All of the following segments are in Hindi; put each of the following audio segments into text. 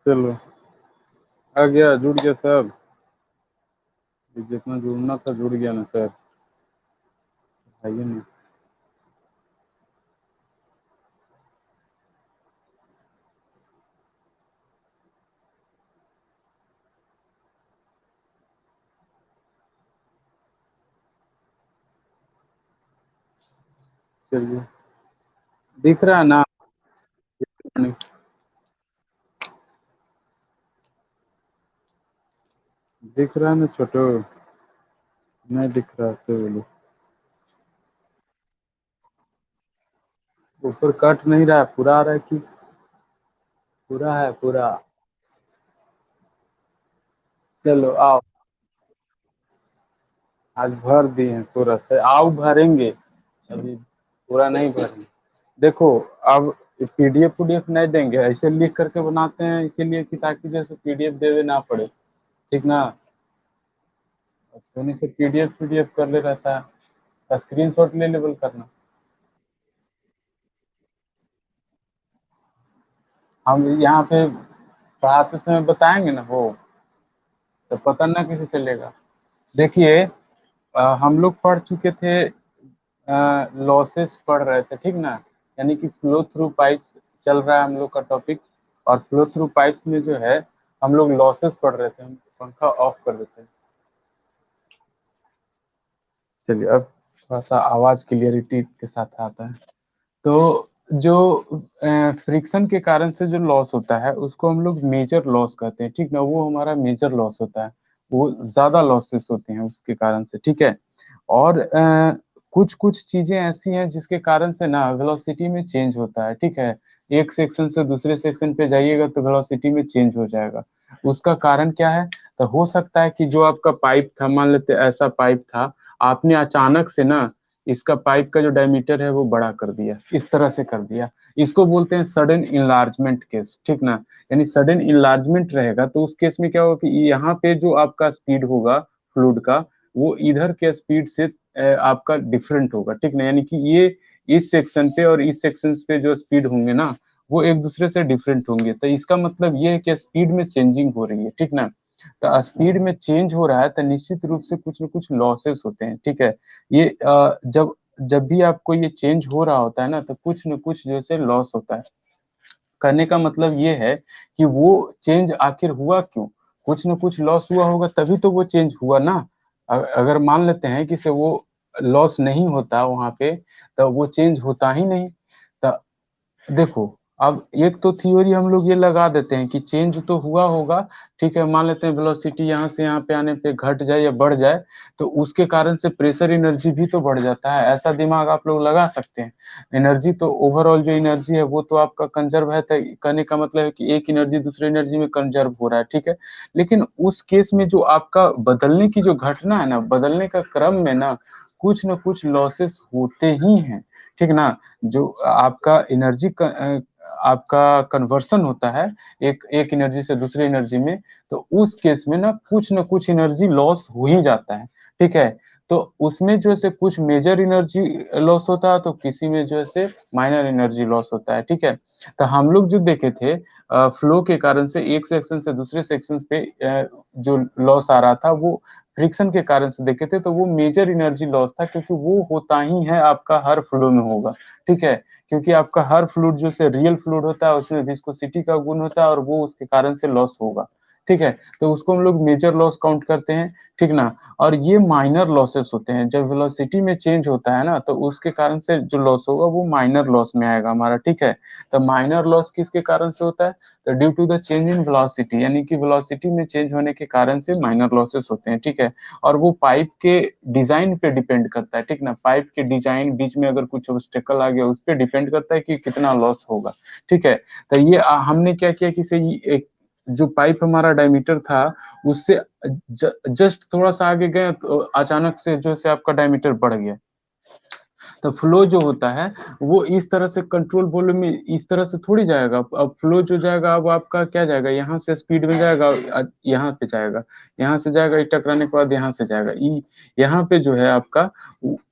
चलो आ गया, जुड़ गया सब। जितना जुड़ना था जुड़ गया ना सर। आइए ना। चलिए, दिख रहा है ना? दिख रहा है ना छोटू? नहीं दिख रहा से बोलो। ऊपर कट नहीं रहा है, पूरा आ रहा है कि? पूरा है पूरा। चलो आओ। आज भर दिए हैं पूरा से, आओ भरेंगे। अभी पूरा नहीं भरेंगे। देखो, अब पीडीएफ पीडीएफ नहीं देंगे, ऐसे लिख करके बनाते हैं इसीलिए कि ताकि जैसे पीडीएफ देवे ना पड़े। ठीक ना? धोनी से पीडीएफ पीडीएफ कर ले रहता है, स्क्रीनशॉट ले लेवल करना। हम यहाँ पे पढ़ाते समय बताएंगे ना वो, तो पता ना कैसे चलेगा। देखिए, हम लोग पढ़ चुके थे, लॉसेस पढ़ रहे थे, ठीक ना? यानी कि फ्लो थ्रू पाइप्स चल रहा है हम लोग का टॉपिक। और फ्लो थ्रू पाइप्स में जो है हम लोग लॉसेस पढ़ रहे थे। हम पंखा ऑफ कर देते हैं। चलिए, अब थोड़ा सा आवाज क्लियरिटी के साथ आता है। तो जो फ्रिक्शन के कारण से जो लॉस होता है उसको हम लोग मेजर लॉस कहते हैं, ठीक ना? वो हमारा मेजर लॉस होता है। वो ज्यादा लॉसेस होते हैं उसके कारण से, ठीक है? और कुछ कुछ चीजें ऐसी हैं जिसके कारण से ना वेलोसिटी में चेंज होता है, ठीक है? एक सेक्शन से दूसरे सेक्शन पे जाइएगा तो वेलोसिटी में चेंज हो जाएगा। उसका कारण क्या है? तो हो सकता है कि जो आपका पाइप था, मान लेते ऐसा पाइप था, आपने अचानक से ना इसका पाइप का जो डायमीटर है वो बड़ा कर दिया, इस तरह से कर दिया। इसको बोलते हैं सडन इनलार्जमेंट केस, ठीक ना? यानी सडन इनलार्जमेंट रहेगा तो उस केस में क्या होगा कि यहाँ पे जो आपका स्पीड होगा फ्लूइड का, वो इधर के स्पीड से आपका डिफरेंट होगा, ठीक ना? यानी कि ये इस सेक्शन पे और इस सेक्शन पे जो स्पीड होंगे ना, वो एक दूसरे से डिफरेंट होंगे। तो इसका मतलब ये है कि स्पीड में चेंजिंग हो रही है, ठीक ना? तो स्पीड में चेंज हो रहा है तो निश्चित रूप से कुछ न कुछ लॉसेस होते हैं, ठीक है? ये जब जब भी आपको ये चेंज हो रहा होता है ना तो कुछ न कुछ जैसे लॉस होता है। कहने का मतलब ये है कि वो चेंज आखिर हुआ क्यों? कुछ न कुछ लॉस हुआ होगा तभी तो वो चेंज हुआ ना। अगर मान लेते हैं कि से वो लॉस नहीं होता वहां पे तो वो चेंज होता ही नहीं। तो देखो, अब एक तो थ्योरी हम लोग ये लगा देते हैं कि चेंज तो हुआ होगा, ठीक है? मान लेते हैं वेलोसिटी यहाँ से यहाँ पे आने पे घट जाए या बढ़ जाए, तो उसके कारण से प्रेशर एनर्जी भी तो बढ़ जाता है। ऐसा दिमाग आप लोग लगा सकते हैं। एनर्जी तो ओवरऑल जो एनर्जी है वो तो आपका कंजर्व है, तो कहने का मतलब है कि एक एनर्जी दूसरे एनर्जी में कंजर्व हो रहा है, ठीक है? लेकिन उस केस में जो आपका बदलने की जो घटना है ना, बदलने का क्रम में ना कुछ न कुछ लॉसेस होते ही हैं, ठीक ना? जो आपका एनर्जी आपका कन्वर्सन होता है एक एक एनर्जी से दूसरे एनर्जी में, तो उस केस में ना कुछ एनर्जी लॉस हो ही जाता है, ठीक है? तो उसमें जो है कुछ मेजर एनर्जी लॉस होता है तो किसी में जो है माइनर एनर्जी लॉस होता है, ठीक है? तो हम लोग जो देखे थे फ्लो के कारण से एक सेक्शन से दूसरे सेक्शन पे जो लॉस आ रहा था वो फ्रिक्शन के कारण से देखे थे, तो वो मेजर एनर्जी लॉस था क्योंकि वो होता ही है आपका हर फ्लो में होगा, ठीक है? क्योंकि आपका हर फ्लूइड जो से रियल फ्लूइड होता है उसमें विस्कोसिटी का गुण होता है और वो उसके कारण से लॉस होगा, ठीक है? तो उसको हम लोग मेजर लॉस काउंट करते हैं, ठीक ना? और ये माइनर लॉसेस होते हैं। जब वेलोसिटी में चेंज होता है ना तो उसके कारण से जो लॉस होगा वो माइनर लॉस में आएगा हमारा, ठीक है? तो माइनर लॉस किसके कारण से होता है? तो due to the change in velocity, यानी कि वेलोसिटी में चेंज होने के कारण से माइनर लॉसेस होते हैं, ठीक है? और वो पाइप के डिजाइन पे डिपेंड करता है, ठीक ना? पाइप के डिजाइन बीच में अगर कुछ ऑब्स्टेकल आ गया उस पर डिपेंड करता है कि कितना लॉस होगा, ठीक है? तो ये हमने क्या किया कि से एक जो पाइप हमारा डायमीटर था उससे जस्ट थोड़ा सा आगे गए तो अचानक से जो से आपका डायमीटर बढ़ गया। तो फ्लो जो होता है वो इस तरह से कंट्रोल वॉल्यूम में इस तरह से थोड़ी जाएगा। अब फ्लो जो जाएगा अब आपका क्या जाएगा, यहाँ से स्पीड में जाएगा, यहाँ पे जाएगा, यहाँ से जाएगा, टकराने के बाद यहाँ से जाएगा। यहाँ पे जो है आपका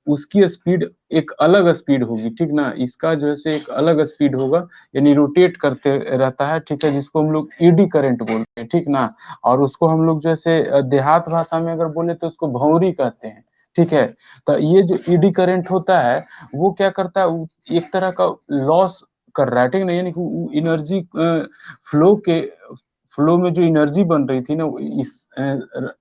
उसकी स्पीड एक अलग स्पीड होगी, ठीक ना। इसका जो है एक अलग स्पीड होगा, यानी रोटेट करते रहता है, ठीक है, जिसको हम लोग ईडी करंट बोलते हैं, ठीक ना। और उसको हम लोग जैसे देहात भाषा में अगर बोले तो उसको भंवरी कहते हैं, ठीक है। तो ये जो ईडी करंट होता है वो क्या करता है, एक तरह का लॉस कर रहा है, ठीक है ना। यानी कि एनर्जी फ्लो में जो एनर्जी बन रही थी ना इस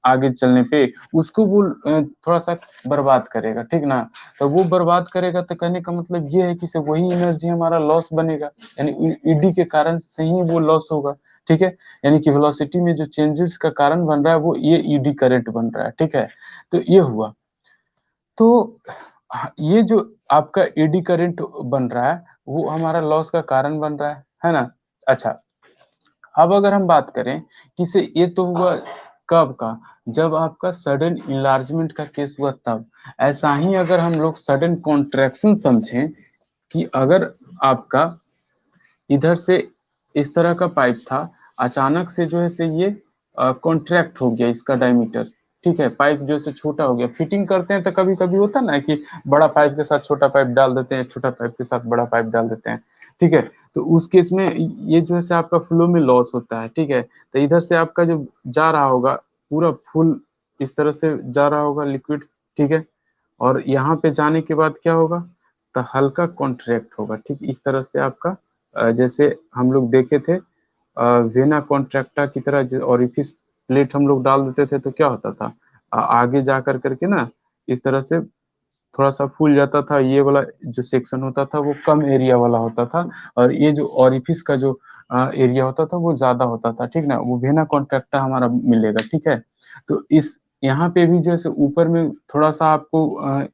आगे चलने पे, उसको वो थोड़ा सा बर्बाद करेगा, ठीक ना। तो वो बर्बाद करेगा तो कहने का मतलब ये है कि से वही एनर्जी हमारा लॉस बनेगा, यानी ईडी के कारण से ही वो लॉस होगा, ठीक है। यानी कि वेलोसिटी में जो चेंजेस का कारण बन रहा है वो ये ईडी करंट बन रहा है, ठीक है। तो ये हुआ। तो ये जो आपका एडी करंट बन रहा है वो हमारा लॉस का कारण बन रहा है ना। अच्छा, अब अगर हम बात करें कि से ये तो हुआ कब का, जब आपका सडन इन्लार्जमेंट का केस हुआ तब। ऐसा ही अगर हम लोग सडन कॉन्ट्रैक्शन समझें कि अगर आपका इधर से इस तरह का पाइप था, अचानक से जो है से ये कॉन्ट्रैक्ट हो गया इसका डायमीटर, ठीक है। पाइप जो है छोटा हो गया। फिटिंग करते हैं तो कभी कभी होता ना कि बड़ा पाइप के साथ छोटा पाइप डाल देते हैं, छोटा पाइप के साथ बड़ा पाइप डाल देते हैं, ठीक है। तो उस केस में ये जो है से आपका फ्लो में लॉस होता है, ठीक है। तो इधर से आपका जो जा रहा होगा पूरा फुल इस तरह से जा रहा होगा लिक्विड, ठीक है। और यहाँ पे जाने के बाद क्या होगा, तो हल्का कॉन्ट्रैक्ट होगा, ठीक इस तरह से आपका जैसे हम लोग देखे थे वेना कॉन्ट्रैक्टा की तरह ओरिफिस प्लेट हम लोग डाल देते थे तो क्या होता था, आगे जा कर करके ना इस तरह से थोड़ा सा फूल जाता था। ये वाला जो सेक्शन होता था वो कम एरिया वाला होता था, और ये जो ओरिफिस का जो एरिया होता था वो ज्यादा होता था, ठीक ना। वो वेना कॉन्ट्रैक्टा हमारा मिलेगा, ठीक है। तो इस यहाँ पे भी जैसे ऊपर में थोड़ा सा आपको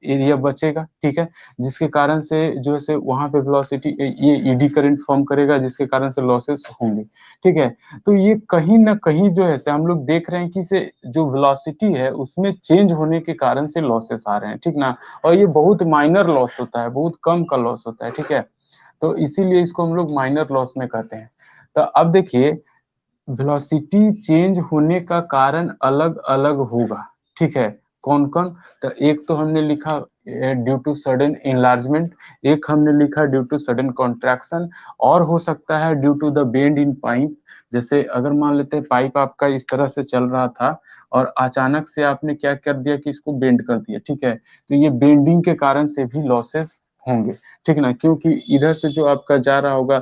एरिया बचेगा, ठीक है, जिसके कारण से जो है वहां पे वेलोसिटी ये ईडी करंट फॉर्म करेगा, जिसके कारण से लॉसेस होंगे, ठीक है। तो ये कहीं ना कहीं जो है हम लोग देख रहे हैं कि से जो वेलोसिटी है उसमें चेंज होने के कारण से लॉसेस आ रहे हैं, ठीक ना। और ये बहुत माइनर लॉस होता है, बहुत कम का लॉस होता है, ठीक है। तो इसीलिए इसको हम लोग माइनर लॉस में कहते हैं। तो अब देखिए वेलोसिटी चेंज होने का कारण अलग अलग होगा, ठीक है। कौन कौन, तो एक तो हमने लिखा ड्यू टू सडन इनलार्जमेंट, एक हमने लिखा ड्यू टू सडन कॉन्ट्रैक्शन, और हो सकता है due to the bend in pipe. जैसे अगर मान लेते हैं पाइप आपका इस तरह से चल रहा था और अचानक से आपने क्या कर दिया कि इसको बेंड कर दिया, ठीक है। तो ये बेंडिंग के कारण से भी लॉसेस होंगे, ठीक ना, क्योंकि इधर से जो आपका जा रहा होगा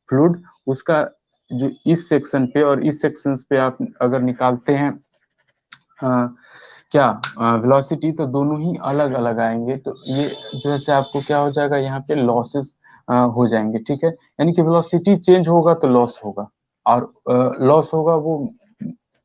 फ्लूइड, उसका जो इस सेक्शन पे और इस सेक्शन पे आप अगर निकालते हैं क्या वेलोसिटी, तो दोनों ही अलग अलग आएंगे। तो ये जो है आपको क्या हो जाएगा, यहाँ पे लॉसेस हो जाएंगे, ठीक है। यानी कि वेलोसिटी चेंज होगा तो लॉस होगा, और लॉस होगा वो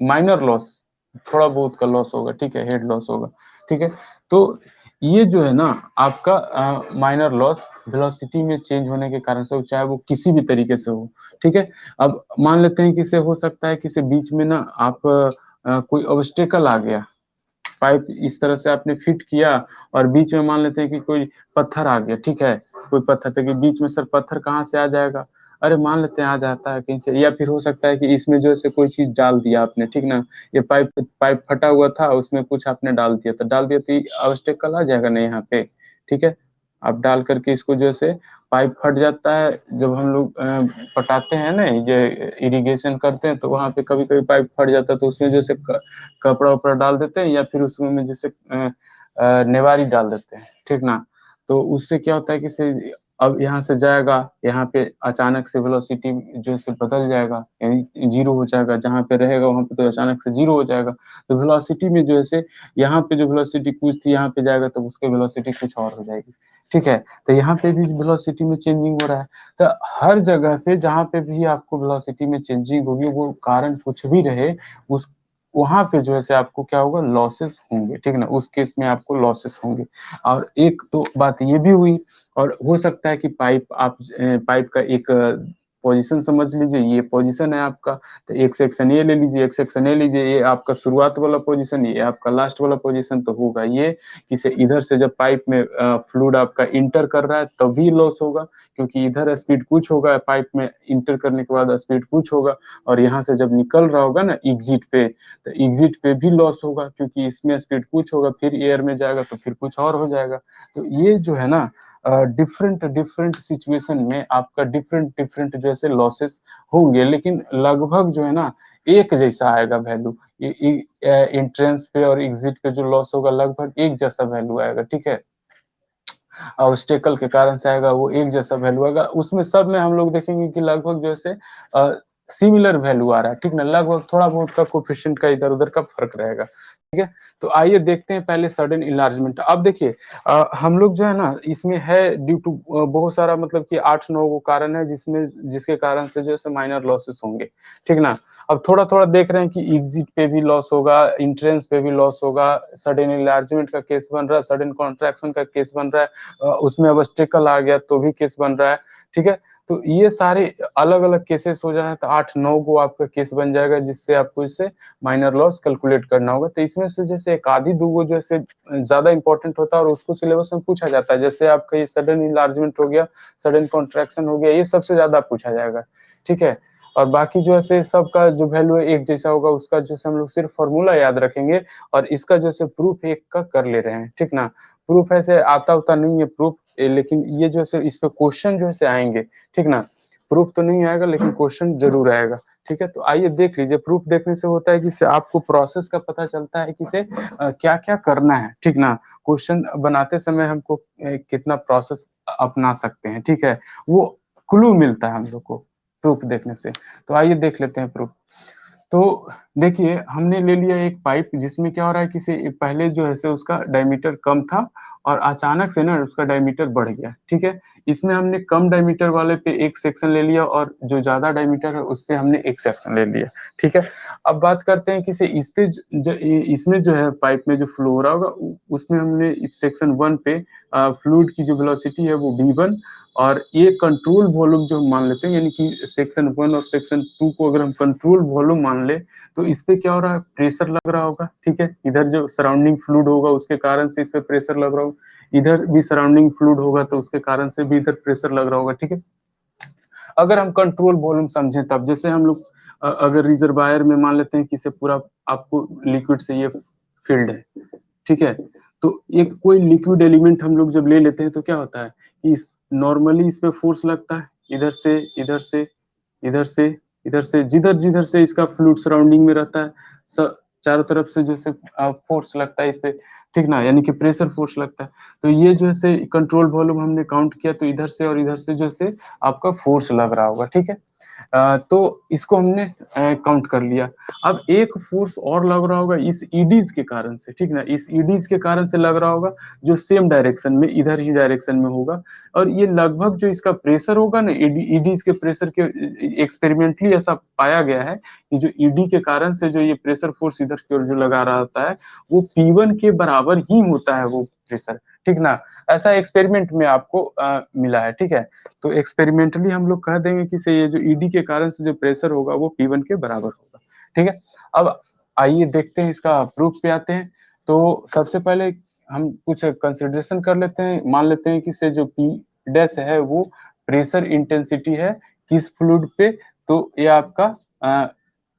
माइनर लॉस, थोड़ा बहुत का लॉस होगा, ठीक है, हेड लॉस होगा, ठीक है। तो ये जो है ना आपका माइनर लॉस वेलोसिटी में चेंज होने के कारण से हो, चाहे वो किसी भी तरीके से हो, ठीक है। अब मान लेते हैं कि इसे हो सकता है कि इसे बीच में ना आप कोई ऑब्स्टेकल आ गया, पाइप इस तरह से आपने फिट किया और बीच में मान लेते हैं कि कोई पत्थर आ गया, ठीक है। कोई पत्थर, तो कि बीच में सर पत्थर कहाँ से आ जाएगा, अरे मान लेते हैं आ जाता है कहीं से, या फिर हो सकता है कि इसमें जो है कोई चीज डाल दिया आपने, ठीक ना। ये पाइप पाइप फटा हुआ था, उसमें कुछ आपने डाल दिया तो ऑब्स्टेकल आ जाएगा ना यहाँ पे, ठीक है। आप डाल करके इसको जो है पाइप फट जाता है, जब हम लोग पटाते हैं ना, ये इरिगेशन करते हैं तो वहां पे कभी कभी पाइप फट जाता है, तो उसमें जैसे कपड़ा उपड़ा डाल देते हैं, या फिर उसमें जैसे नेवारी डाल देते हैं, ठीक ना। तो उससे क्या होता है कि से अब यहाँ से जाएगा, यहाँ पे अचानक से वेलोसिटी जो है बदल जाएगा, यानी जीरो हो जाएगा, जहाँ पे रहेगा वहां पे तो अचानक से जीरो हो जाएगा। तो वेलोसिटी में जो है यहाँ पे जो वेलोसिटी कुछ थी यहाँ पे जाएगा तो उसके वेलोसिटी कुछ और हो जाएगी, ठीक है। तो यहाँ पे भी वेलोसिटी में चेंजिंग हो रहा है। तो हर जगह पे जहाँ पे भी आपको वेलोसिटी में चेंजिंग होगी, वो कारण कुछ भी रहे, उस वहां पे जो है आपको क्या होगा, लॉसेस होंगे, ठीक ना। उस केस में आपको लॉसेस होंगे। और एक तो बात ये भी हुई, और हो सकता है कि पाइप का एक पोजीशन समझ लीजिए, ये पोजीशन है आपका, तो एक सेक्शन ये ले लीजिए, एक सेक्शन ये लीजिए, ये आपका शुरुआत वाला पोजीशन, ये आपका लास्ट वाला पोजीशन, तो होगा ये कि से इधर से जब पाइप में फ्लूइड आपका इंटर कर रहा है तभी लॉस होगा, क्योंकि इधर स्पीड कुछ होगा, पाइप में इंटर करने के बाद स्पीड कुछ होगा, और यहाँ से जब निकल रहा होगा ना एग्जिट पे, तो एग्जिट पे भी लॉस होगा, क्योंकि इसमें स्पीड कुछ होगा, फिर एयर में जाएगा तो फिर कुछ और हो जाएगा। तो ये जो है ना डिफरेंट डिफरेंट सिचुएशन में आपका डिफरेंट डिफरेंट जैसे लॉसेस होंगे, लेकिन लगभग जो है ना एक जैसा आएगा वैल्यू, एंट्रेंस पे और एग्जिट पे जो लॉस होगा लगभग एक जैसा वैल्यू आएगा, ठीक है। ऑब्स्टेकल के कारण से आएगा वो एक जैसा वैल्यू आएगा, उसमें सब में हम लोग देखेंगे कि लगभग जैसे सिमिलर वैल्यू आ रहा है, ठीक ना, लगभग थोड़ा बहुत का कोफिशिएंट का इधर उधर का फर्क रहेगा, ठीक है। तो आइए देखते हैं पहले सडन इलार्जमेंट। अब देखिए हम लोग जो है ना इसमें है ड्यू टू बहुत सारा मतलब कि 8-9 वो कारण है जिसमें जिसके कारण से जो है माइनर लॉसेस होंगे, ठीक ना। अब थोड़ा-थोड़ा देख रहे हैं कि एग्जिट पे भी लॉस होगा, एंट्रेंस पे भी लॉस होगा, सडन इलार्जमेंट का केस बन रहा है, सडन कॉन्ट्रैक्शन का केस बन रहा है, उसमें ऑब्स्टेकल आ गया तो भी केस बन रहा है, ठीक है। तो ये सारे अलग-अलग केसेस हो जाए तो 8-9 गो आपका केस बन जाएगा, जिससे आपको इससे माइनर लॉस कैलकुलेट करना होगा। तो इसमें से जैसे एक आधी 2 गो जैसे ज़्यादा इम्पोर्टेंट होता है और उसको सिलेबस में पूछा जाता है। जैसे आपका ये सडन इन्लार्जमेंट हो गया, सडन कॉन्ट्रैक्शन हो गया, ये सबसे ज़्यादा पूछा जाएगा, ठीक है। और बाकी जो है सबका जो वैल्यू है एक जैसा होगा, उसका जैसे हम लोग सिर्फ फॉर्मूला याद रखेंगे और इसका जैसे प्रूफ एक का कर ले रहे हैं, ठीक ना। प्रूफ ऐसे आता-उता नहीं है प्रूफ, लेकिन ये जो है इस पे क्वेश्चन जो है आएंगे, ठीक ना। प्रूफ तो नहीं आएगा लेकिन क्वेश्चन जरूर आएगा, ठीक है। तो आइए देख लीजिए, प्रूफ देखने से होता है कि इससे आपको प्रोसेस का पता चलता है कि इसे क्या-क्या करना है, ठीक ना। क्वेश्चन बनाते समय हमको कितना प्रोसेस अपना सकते हैं, ठीक है। वो क्लू मिलता है हम लोग को प्रूफ देखने से। तो आइए देख लेते हैं प्रूफ। तो देखिए हमने ले लिया एक पाइप जिसमें क्या हो रहा है कि से पहले जो है उसका डायमीटर कम था और अचानक से ना उसका डायमीटर बढ़ गया, ठीक है। इसमें हमने कम डायमीटर वाले पे एक सेक्शन ले लिया और जो ज़्यादा डायमीटर है उस पे हमने एक सेक्शन ले लिया, ठीक है। अब बात करते हैं कि से इस पे इसमें जो है पाइप में जो फ्लो हो रहा होगा उसमें हमने सेक्शन 1 पे फ्लूइड की जो वेलोसिटी है वो v1 और ये कंट्रोल वॉल्यूम जो हम मान लेते हैं, यानी कि सेक्शन 1 और सेक्शन 2 को अगर हम कंट्रोल वॉल्यूम मान ले तो इस पे क्या हो रहा है, प्रेशर लग रहा होगा, ठीक है। इधर जो सराउंडिंग फ्लूइड होगा उसके कारण से इस पे प्रेशर लग रहा होगा, इधर भी सराउंडिंग फ्लूइड होगा तो उसके कारण से भी इधर प्रेशर लग रहा होगा, ठीक है। अगर हम कंट्रोल वॉल्यूम समझें तब जैसे हम लोग अगर रिजर्वायर में मान लेते हैं कि इसे पूरा आपको लिक्विड से ये फील्ड है, ठीक है। तो एक कोई लिक्विड एलिमेंट हम लोग जब ले लेते हैं तो क्या होता है कि इस नॉर्मली इसमें फोर्स लगता है, इधर से इधर से इधर से इधर से, जिधर जिधर से इसका फ्लूइड सराउंडिंग में रहता है चारों तरफ से जैसे फोर्स लगता है इस पे, ठीक ना, यानी कि प्रेशर फोर्स लगता है। तो ये जो है कंट्रोल वॉल्यूम हमने काउंट किया तो इधर से और इधर से जो है आपका फोर्स लग रहा होगा, ठीक है। तो इसको हमने काउंट कर लिया। अब एक फोर्स और लग रहा होगा इस ईडीज के कारण से, ठीक ना, इस ईडीज के कारण से लग रहा होगा जो सेम डायरेक्शन में इधर ही डायरेक्शन में होगा। और ये लगभग जो इसका प्रेशर होगा ना ईडीज के प्रेशर के एक्सपेरिमेंटली ऐसा पाया गया है कि जो ईडी के कारण से जो ये प्रेशर फोर्स इधर की ओर जो लगा रहा होता है वो P1 के बराबर ही होता है वो प्रेशर, ठीक ना। ऐसा एक्सपेरिमेंट में आपको मिला है, ठीक है। तो एक्सपेरिमेंटली हम लोग कह देंगे कि से ये जो ईडी के कारण से जो प्रेशर होगा वो P1 के बराबर होगा, ठीक है। अब आइए देखते हैं इसका प्रूफ पे आते हैं। तो सबसे पहले हम कुछ कंसिडरेशन कर लेते हैं, मान लेते हैं कि से जो P डैश है वो प्रेशर इंटेंसिटी है किस फ्लूइड पे, तो ये आपका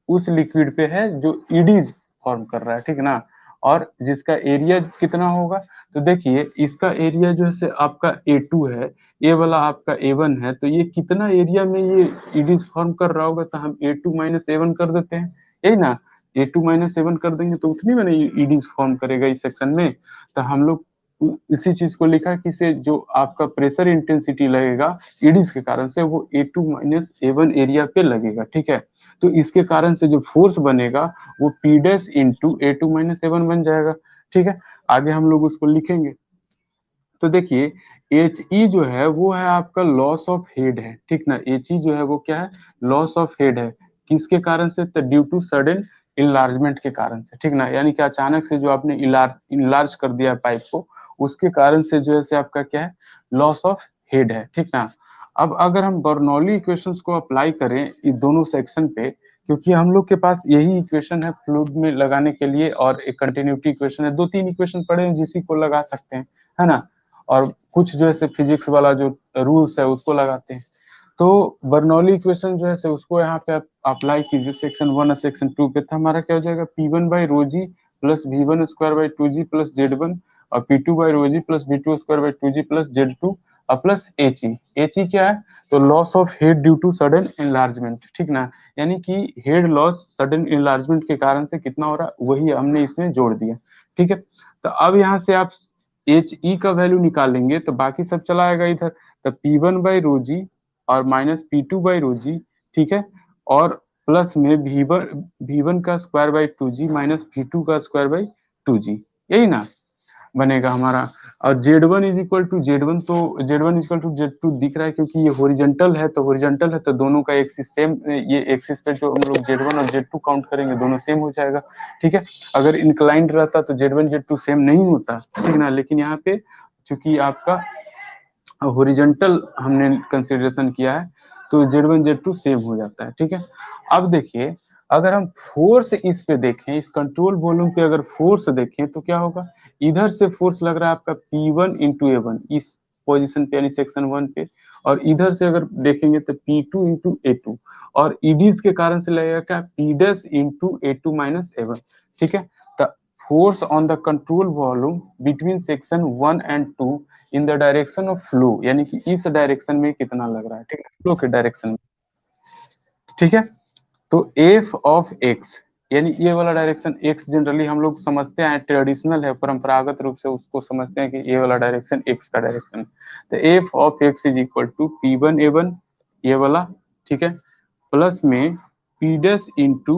उस लिक्विड पे है जो ईडीज फॉर्म कर रहा है, ठीक है ना। और जिसका एरिया कितना होगा, तो देखिए इसका एरिया जो है आपका A2 है, ये वाला आपका A1 है, तो ये कितना एरिया में ये ईडीज फॉर्म कर रहा होगा, तो हम A2 माइनस A1 कर देते हैं, यही ना। A2 माइनस A1 कर देंगे तो उतनी में ईडीज फॉर्म करेगा इस सेक्शन में। तो हम लोग इसी चीज को लिखा कि से जो आपका प्रेशर इंटेंसिटी लगेगा ईडीज के कारण से वो A2 माइनस A1 एरिया पे लगेगा, ठीक है। तो इसके कारण से जो फोर्स बनेगा वो P dash into A2 minus A1 बन जाएगा, ठीक है। आगे हम लोग उसको लिखेंगे। तो देखिए एच ई जो है वो है आपका लॉस ऑफ हेड है, ठीक ना। एच ई जो है वो क्या है, लॉस ऑफ हेड है, किसके कारण से, तो ड्यू टू सडन इनलार्जमेंट के कारण से, ठीक ना, यानी कि अचानक से जो आपने इनलार्ज कर दिया पाइप को उसके कारण से जो है आपका क्या है, लॉस ऑफ हेड है, ठीक ना। अब अगर हम बर्नौली इक्वेशंस को अप्लाई करें इन दोनों सेक्शन पे, क्योंकि हम लोग के पास यही इक्वेशन है फ्लूइड में लगाने के लिए, और एक कंटिन्यूटी इक्वेशन है, दो तीन इक्वेशन पड़े हैं जिसी को लगा सकते हैं, है ना। और कुछ जो है फिजिक्स वाला जो रूल्स है उसको लगाते हैं। तो बर्नौली इक्वेशन जो है उसको यहाँ पे आप अप्लाई कीजिए सेक्शन 1 और सेक्शन 2 पे, तो हमारा क्या हो जाएगा, P1 by rho g plus V1 square by 2G plus Z1, और P2 by rho g plus V2 square by 2G plus Z2 और प्लस HE। HE क्या है, तो loss of head due to sudden enlargement, ठीक ना। यानी कि हेड लॉस सडन एनलार्जमेंट के कारण से कितना हो रहा है, वही हमने इसमें जोड़ दिया, ठीक है। तो अब यहाँ से आप HE का वैल्यू निकालेंगे तो बाकी सब चला आएगा इधर, तो P1 बाई रो जी और माइनस P2 बाई रो जी, ठीक है, और प्लस में V1 का square by 2G minus V2 का स्क्वायर बाई 2G, यही ना बनेगा हमारा। और Z1 is equal to Z1, तो Z1 is equal to Z2 दिख रहा है क्योंकि ये हॉरिजॉन्टल है, तो हॉरिजॉन्टल है तो दोनों का एक्सिस सेम, ये एक्सिस पे जो हम लोग Z1 और Z2 काउंट करेंगे दोनों सेम हो जाएगा, ठीक है। अगर इंक्लाइंड रहता तो Z1 Z2 सेम नहीं होता, ठीक ना, लेकिन यहाँ पे चूंकि आपका हॉरिजॉन्टल हमने कंसिडरेशन किया है तो Z1 Z2 सेम हो जाता है, ठीक है। अब देखिए, अगर हम फोर्स इस पे देखें, इस कंट्रोल वॉल्यूम पे अगर फोर्स देखें तो क्या होगा, इधर से फोर्स लग रहा है आपका P1 इंटू A1 इस पोजीशन पे यानी सेक्शन 1 पे, और इधर से अगर देखेंगे तो P2 इंटू A2, और ईडीज के कारण से लगेगा क्या, P dash into A2 minus A1, ठीक है। Force on the control volume between section 1 and 2 in the direction of flow, यानी कि इस डायरेक्शन में कितना लग रहा है, ठीक है, फ्लो के डायरेक्शन में, ठीक है। तो एफ ऑफ एक्स, यानी ये वाला डायरेक्शन एक्स जनरली हम लोग समझते हैं, ट्रेडिशनल है, परंपरागत रूप से उसको समझते हैं कि ये वाला डायरेक्शन एक्स का डायरेक्शन। तो F of x is equal to P1 A1, ये वाला, ठीक है, प्लस में P dash into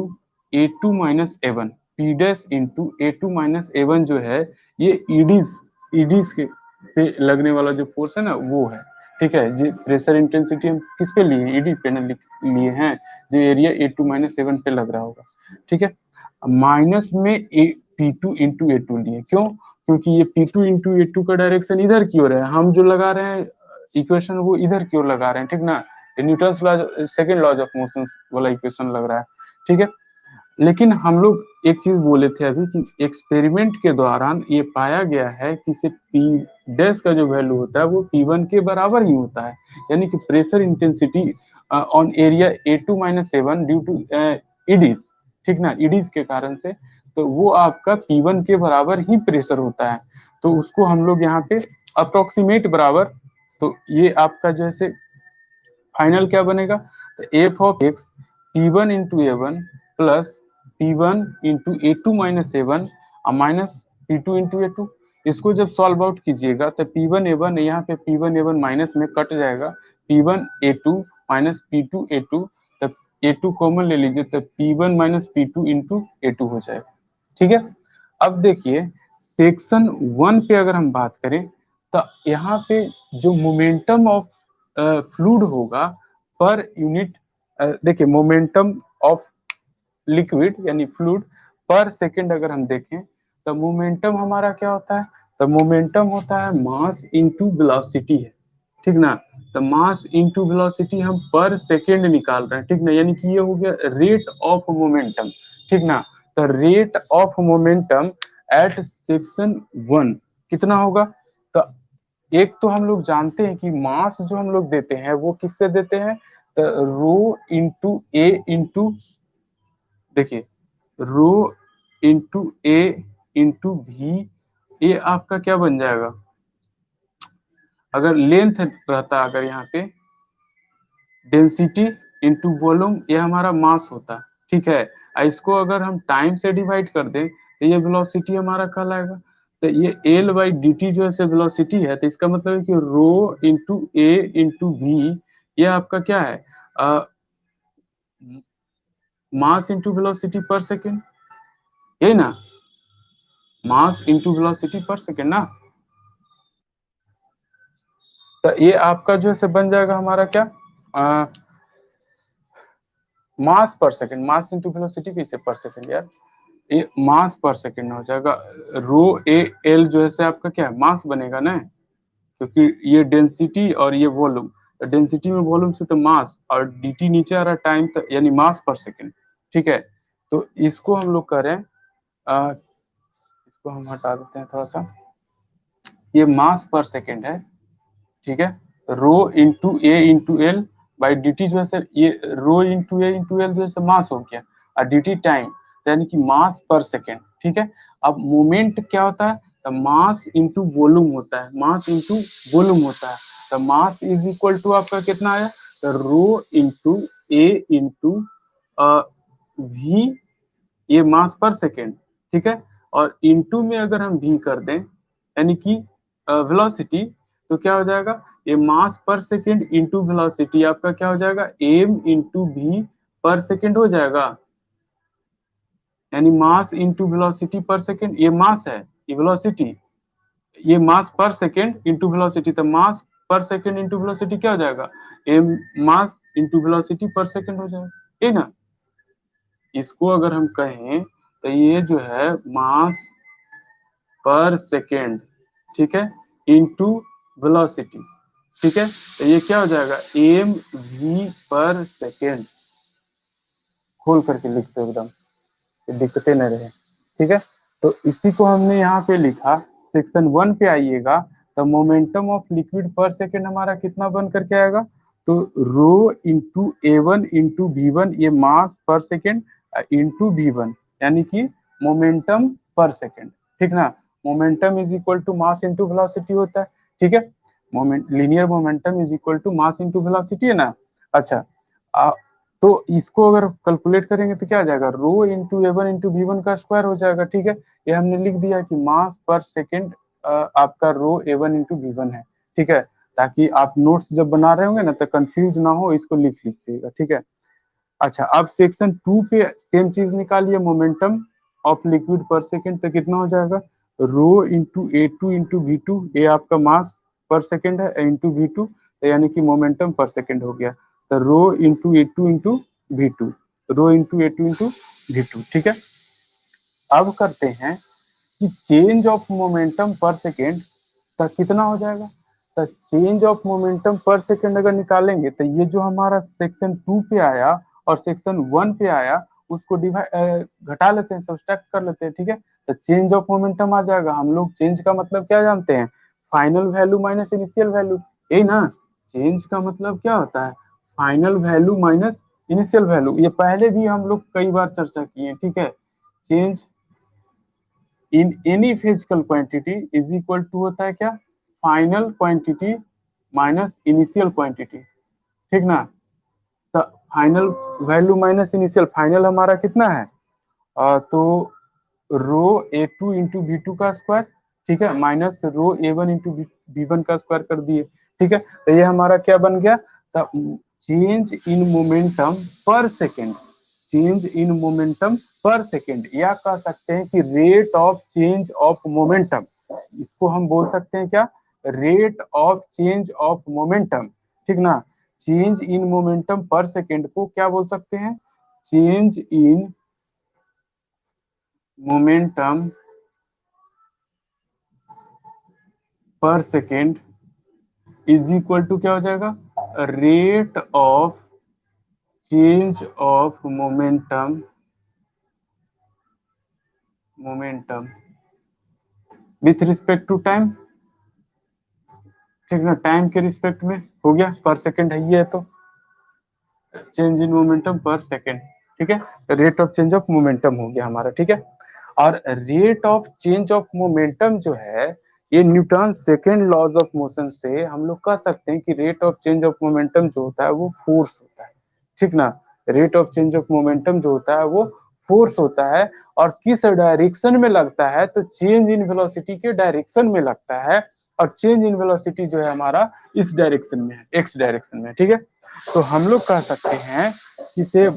A2 minus A1, P dash into A2 minus A1 जो है ये ईडीज के पे लगने वाला जो फोर्स है ना वो है, ठीक है। जी प्रेशर इंटेंसिटी हम किस पे लिए, ईडी पे लिए हैं, जो एरिया A2 माइनस A1 पे लग रहा होगा, ठीक है। माइनस में P2 इंटू A2 लिए, क्यों, क्योंकि ये P2 इंटू A2 का डायरेक्शन इधर की ओर है, हम जो लगा रहे हैं इक्वेशन वो इधर की ओर लगा रहे हैं, ठीक ना। Newton's law, second laws of motion वाला इक्वेशन लग रहा है, ठीक है। लेकिन हम लोग एक चीज बोले थे अभी कि एक्सपेरिमेंट के दौरान ये पाया गया है कि सिर्फ पी डैश का जो वैल्यू होता है वो P1 के बराबर ही होता है, यानी कि pressure intensity on area A2 minus A1 due to eddies, ठीक ना, ईडीज के कारण से, तो वो आपका P1 के बराबर ही प्रेशर होता है। तो उसको हम लोग यहाँ पे अप्रोक्सीमेट बराबर, तो ये आपका जैसे फाइनल क्या बनेगा, तो F of x P1 into A1 plus P1 into A2 minus A1 और माइनस P2 इंटू A2, इसको जब सॉल्व आउट कीजिएगा तो P1 A1 यहाँ पे P1 A1 माइनस में कट जाएगा, P1 A2 minus P2 A2, तब A2 कॉमन ले लीजिए तो P1 minus P2 into A2 हो जाएगा, ठीक है। अब देखिए सेक्शन 1 पे अगर हम बात करें तो यहाँ पे जो मोमेंटम ऑफ फ्लूइड होगा पर यूनिट, देखिए मोमेंटम ऑफ लिक्विड यानी फ्लूइड पर सेकंड अगर हम देखें तो मोमेंटम हमारा क्या होता है, तो मोमेंटम होता है मास इनटू वेलोसिटी है, ठीक ना। तो मास इनटू वेलोसिटी हम पर सेकंड निकाल रहे हैं, ठीक ना, यानी कि ये हो गया रेट ऑफ मोमेंटम, ठीक ना। तो rate of momentum at section 1 कितना होगा, तो एक तो हम लोग जानते हैं कि मास जो हम लोग देते हैं वो किससे देते हैं, तो रो इंटू ए इंटू, देखिए रो इंटू ए इंटू भी, ये आपका क्या बन जाएगा, अगर लेंथ रहता अगर यहाँ पे डेंसिटी इंटू वॉल्यूम, ये हमारा मास होता, ठीक है। इसको अगर हम टाइम से डिवाइड कर दें तो ये वेलोसिटी हमारा कहलाएगा। तो ये एल बाई डी टी जो है वेलोसिटी है, तो इसका मतलब है कि रो इंटू ए इंटू वी, ये आपका क्या है, मास इंटू वेलोसिटी पर सेकेंड, यही ना, मास इंटू वेलोसिटी पर सेकेंड ना। तो ये आपका जो है बन जाएगा हमारा क्या, मास पर सेकेंड, मास इंटू वेलोसिटी कैसे पर सेकेंड यार, ये मास पर सेकेंड हो जाएगा, रो ए एल जो है आपका क्या है, मास बनेगा ना, क्योंकि ये डेंसिटी और ये वॉल्यूम, डेंसिटी में वॉल्यूम से तो मास, और dt नीचे आ रहा है टाइम, यानी मास पर सेकेंड। ठीक है, तो इसको हम लोग करें, इसको हम हटा देते हैं थोड़ा सा, ये मास पर सेकेंड है। ठीक है, rho into A into L by D T, जो है सर ये rho into A into L जो है मास हो गया, और डी टी टाइम, यानी कि मास पर सेकेंड। ठीक है, अब मोमेंट क्या होता है, तो मास इंटू वॉल्यूम होता है, मास इंटू वॉल्यूम होता है। तो मास इज इक्वल टू आपका कितना आया, तो rho into A into we, ये मास पर सेकेंड। ठीक है, और इंटू में अगर हम भी कर दें, यानी कि वेलोसिटी, तो क्या हो जाएगा, ये मास पर सेकेंड इंटू वेलोसिटी आपका क्या हो जाएगा, एम इंटू भी पर सेकेंड हो जाएगा, यानी मास इंटू वेलोसिटी पर सेकेंड, ये मास है, ये वेलोसिटी, ये मास पर सेकेंड इंटू वेलोसिटी, तो मास पर सेकेंड इंटू वेलोसिटी क्या हो जाएगा, एम मास इंटू वेलोसिटी पर सेकेंड हो जाएगा, ठीक ना। इसको अगर हम कहें तो ये जो है मास पर सेकेंड, ठीक है, इंटू वेलोसिटी। ठीक है, तो ये क्या हो जाएगा, एम वी पर सेकेंड, खोल करके लिखते हो एकदम, दिक्कतें न रहे। ठीक है, तो इसी को हमने यहाँ पे लिखा, सेक्शन 1 पे आइएगा, तो momentum of liquid per second हमारा कितना बन करके आएगा, तो rho into A one into V one, ये मास पर सेकेंड इंटू वी वन, यानी कि मोमेंटम पर सेकेंड। ठीक ना, momentum is equal to mass into velocity होता है। ठीक है, moment linear momentum is equal to mass into velocity है ना। अच्छा, तो इसको अगर कैलकुलेट करेंगे तो क्या आ जाएगा, rho into A one into V one का स्क्वायर हो जाएगा। ठीक है, ये हमने लिख दिया कि मास पर सेकेंड आपका रो A one into V one है। ठीक है, ताकि आप नोट्स जब बना रहे होंगे ना तो कंफ्यूज ना हो, इसको लिख लीजिएगा। ठीक है, अच्छा अब सेक्शन 2 पे सेम चीज निकालिए, momentum of liquid per second, तो कितना हो जाएगा, rho into A two into V two, ये आपका मास पर सेकेंड है, इंटू वी टू, यानी कि मोमेंटम पर सेकेंड हो गया, तो rho into A two into V two, rho into A two into V two. ठीक है, अब करते हैं कि change of momentum per second का कितना हो जाएगा, तो change of momentum per second अगर निकालेंगे तो ये जो हमारा सेक्शन 2 पे आया और सेक्शन 1 पे आया, उसको डिवाइड घटा लेते हैं, सब्सट्रैक्ट कर लेते हैं। ठीक है, तो चेंज ऑफ मोमेंटम आ जाएगा, हम लोग चेंज का मतलब क्या जानते हैं, final value minus initial value, यही ना। चेंज का मतलब क्या होता है, final value minus initial value, ये पहले भी हम लोग कई बार चर्चा किए। ठीक है, change in any physical quantity is equal to होता है क्या, final quantity minus initial quantity. ठीक ना, तो final value minus initial, final हमारा कितना है, तो rho A two into B two का स्क्वायर, ठीक है, minus rho A one into B one का स्क्वायर कर दिए। ठीक है, तो ये हमारा क्या बन गया, change in momentum per second, change in momentum per second, या कह सकते हैं कि rate of change of momentum, इसको हम बोल सकते हैं क्या, rate of change of momentum. ठीक ना, change in momentum per second को क्या बोल सकते हैं, change in momentum per second is equal to क्या हो जाएगा, rate of change of momentum, momentum with respect to time. ठीक ना, टाइम के रिस्पेक्ट में हो गया, पर सेकेंड है ये, तो change in momentum per second. ठीक है, rate of change of momentum हो गया हमारा। ठीक है, और rate of change of momentum जो है, ये Newton second laws of motion से हम लोग कह सकते हैं कि rate of change of momentum जो होता है वो फोर्स होता है। ठीक ना, rate of change of momentum जो होता है वो फोर्स होता है, और किस डायरेक्शन में लगता है, तो चेंज इन वेलोसिटी के डायरेक्शन में लगता है, और चेंज इन वेलोसिटी जो है हमारा इस डायरेक्शन में है, एक्स डायरेक्शन में। ठीक है, तो हम लोग कह सकते हैं कि से